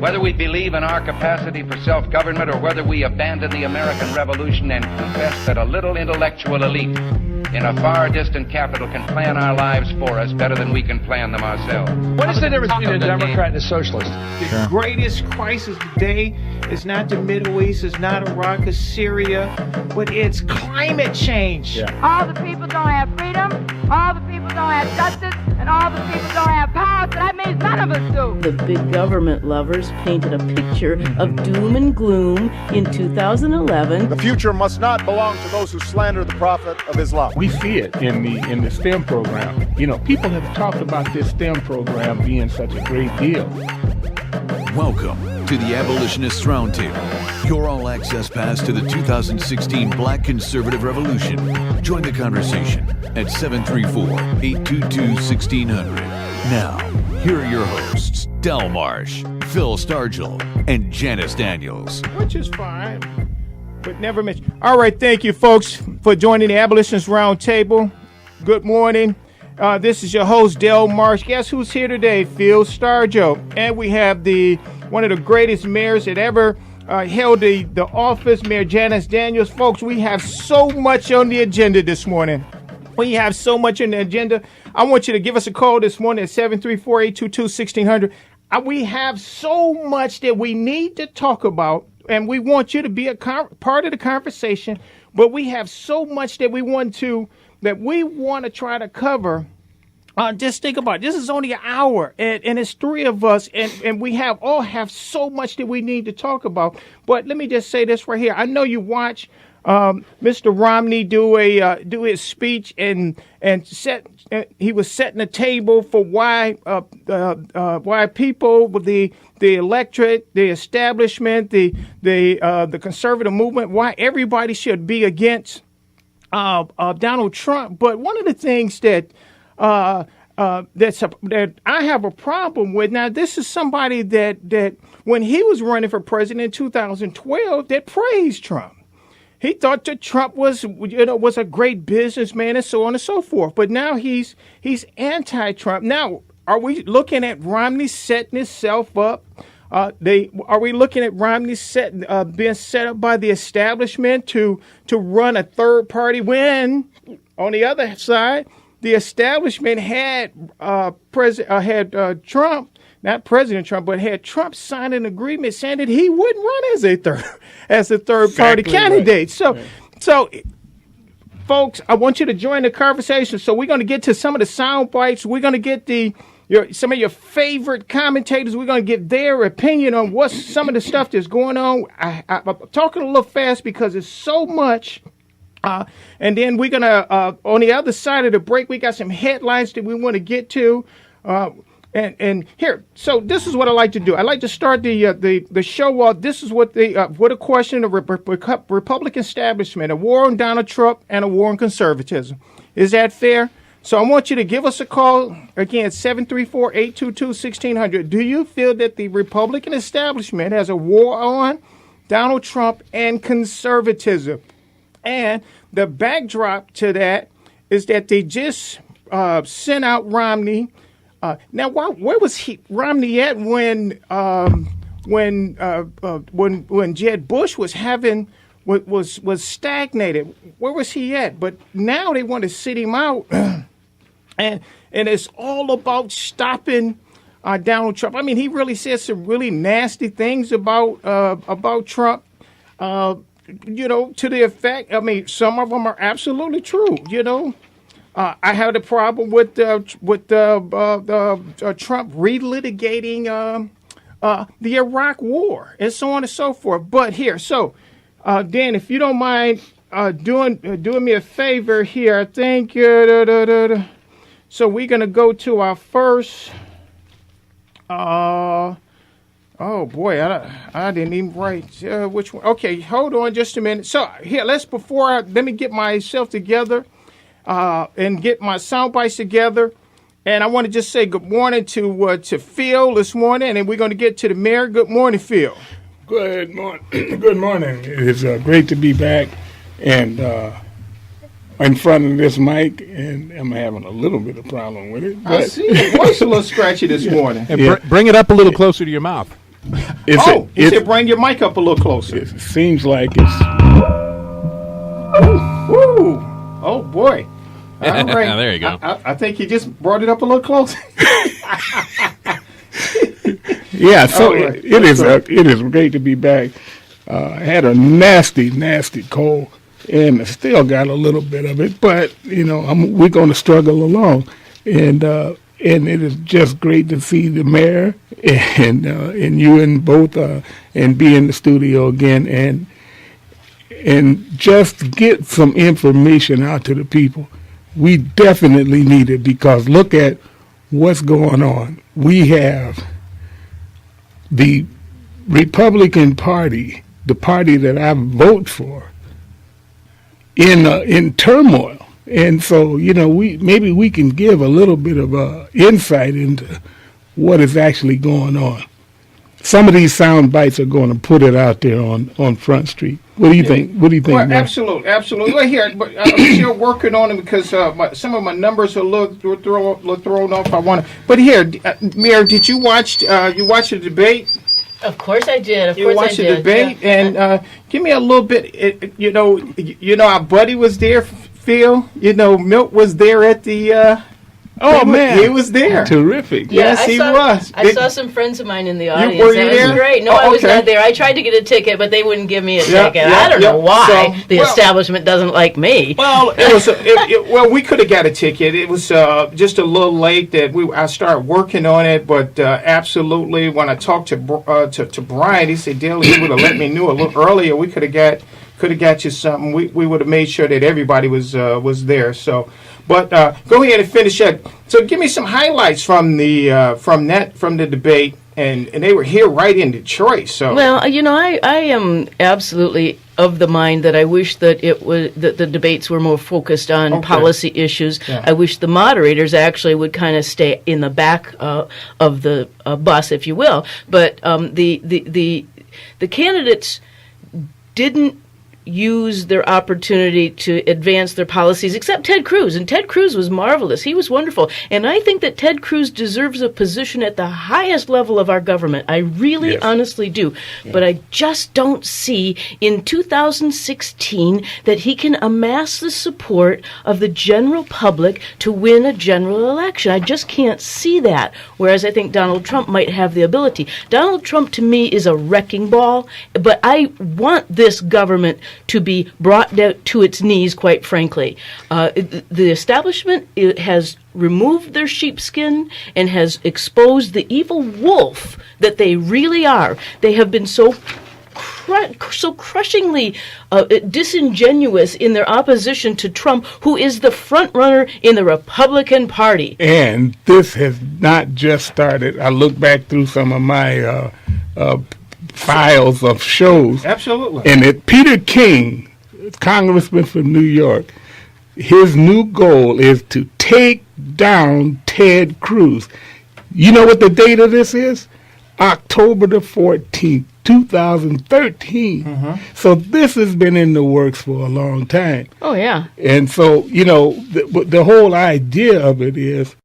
Whether we believe in our capacity for self-government or whether we abandon the American Revolution and confess that a little intellectual elite in a far distant capital can plan our lives for us better than we can plan them ourselves. What is the difference between a Democrat and a socialist? The greatest crisis today is not the Middle East, it's not Iraq, it's Syria, but it's climate change. Yeah. All the people don't have freedom, all the people don't have justice, and all the people don't have power, so that means none of us do. The big government lovers painted a picture of doom and gloom in 2011. The future must not belong to those who slander the prophet of Islam. We see it in the STEM program. You know, people have talked about this STEM program being such a great deal. Welcome to the Abolitionist Roundtable, your all-access pass to the 2016 Black Conservative Revolution. Join the conversation at 734-822-1600. Now, here are your hosts, Del Marsh, Phil Stargell, and Janice Daniels. Which is fine, but never mentioned. All right, thank you, folks, for joining the Abolitionist Roundtable. Good morning. This is your host, Del Marsh. Guess who's here today? Phil Stargell. And we have one of the greatest mayors that ever held the office, Mayor Janice Daniels. Folks, we have so much on the agenda this morning. We have so much on the agenda. I want you to give us a call this morning at 734-822-1600. We have so much that we need to talk about, and we want you to be a part of the conversation. But we have so much that we want to try to cover. Just think about it. This is only an hour, and it's three of us, and we all have so much that we need to talk about. But let me just say this right here. I know you watch Mr. Romney do his speech, and he was setting the table for why people, the electorate, the establishment, the conservative movement, why everybody should be against Donald Trump. But one of the things that I have a problem with, now this is somebody that when he was running for president in 2012 that praised Trump. He thought that Trump was a great businessman and so on and so forth. But now he's anti-Trump. Now, are we looking at Romney setting himself up? Are we looking at Romney being set up by the establishment to run a third party when, on the other side, the establishment had Trump, not President Trump, but had Trump sign an agreement saying that he wouldn't run as a third party candidate. Right. So, folks, I want you to join the conversation. So we're going to get to some of the sound bites. We're going to get some of your favorite commentators. We're going to get their opinion on what's some of the stuff that's going on. I'm talking a little fast because it's so much. And then we're going to, on the other side of the break, we got some headlines that we want to get to. And here, so this is what I like to do. I like to start the show off. This is what a question of Republican establishment, a war on Donald Trump and a war on conservatism. Is that fair? So I want you to give us a call, again, 734-822-1600. Do you feel that the Republican establishment has a war on Donald Trump and conservatism? And the backdrop to that is that they just sent out Romney. Now, where was Romney at when Jeb Bush was stagnated? Where was he at? But now they want to sit him out, and it's all about stopping Donald Trump. I mean, he really said some really nasty things about Trump. To the effect. I mean, some of them are absolutely true. I had a problem with Trump relitigating the Iraq War and so on and so forth. But here, so Dan, if you don't mind doing me a favor here, I think. So we're gonna go to our first. Oh boy, I didn't even write which one. Okay, hold on just a minute. So here, let me get myself together. And get my sound bites together. And I want to just say good morning to Phil this morning, and we're going to get to the mayor. Good morning, Phil. Good morning. Good morning. It's great to be back and in front of this mic, and I'm having a little bit of problem with it. I see your voice a little scratchy this morning. And bring it up a little closer to your mouth. You said bring your mic up a little closer. It seems like it's. Woo! Oh boy! All right. There you go. I think you just brought it up a little closer. Yeah, so Right. it is great to be back. I had a nasty cold, and I still got a little bit of it, but we're going to struggle along, and it is just great to see the mayor and you and both and be in the studio again and just get some information out to the people. We definitely need it because look at what's going on. We have the Republican Party, the party that I vote for, in turmoil, and so maybe we can give a little bit of insight into what is actually going on. Some of these sound bites are going to put it out there on Front Street. What do you think? What do you think? Well, Matt? absolutely. Well, here, but I'm still working on it because some of my numbers are a little thrown off. But here, Mayor, did you watch? You watched the debate? Of course I did. Of You course I watched the did. debate, Yeah. and give me a little bit. Our buddy was there, Phil. Milt was there at the. He was there. Terrific. Yes, he was. I saw some friends of mine in the audience. were That you was there? great. No, Oh, I was okay. not there. I tried to get a ticket, but they wouldn't give me a Yeah, ticket. yeah, I don't know yeah. why So, the establishment doesn't like me. Well, it was. We could have got a ticket. It was just a little late that I started working on it, but absolutely, when I talked to Brian, he said, "Dale, you would have let me know a little earlier. We could have got you something. We would have made sure that everybody was there." So, but go ahead and finish that. So, give me some highlights from the debate, and they were here right in Detroit. So, Well, I am absolutely of the mind that I wish that that the debates were more focused on policy issues. Yeah. I wish the moderators actually would kind of stay in the back of the bus, if you will. But the candidates didn't use their opportunity to advance their policies, except Ted Cruz. And Ted Cruz was marvelous. He was wonderful. And I think that Ted Cruz deserves a position at the highest level of our government. I really honestly do. Yeah. But I just don't see in 2016 that he can amass the support of the general public to win a general election. I just can't see that. Whereas I think Donald Trump might have the ability. Donald Trump, to me, is a wrecking ball. But I want this government to be brought down to its knees, quite frankly. The establishment has removed their sheepskin and has exposed the evil wolf that they really are. They have been so crushingly disingenuous in their opposition to Trump, who is the front runner in the Republican Party. And this has not just started. I look back through some of my files of shows. Absolutely. And Peter King, congressman from New York, his new goal is to take down Ted Cruz. You know what the date of this is? October the 14th, 2013. Mm-hmm. So this has been in the works for a long time. Oh, yeah. And so, the whole idea of it is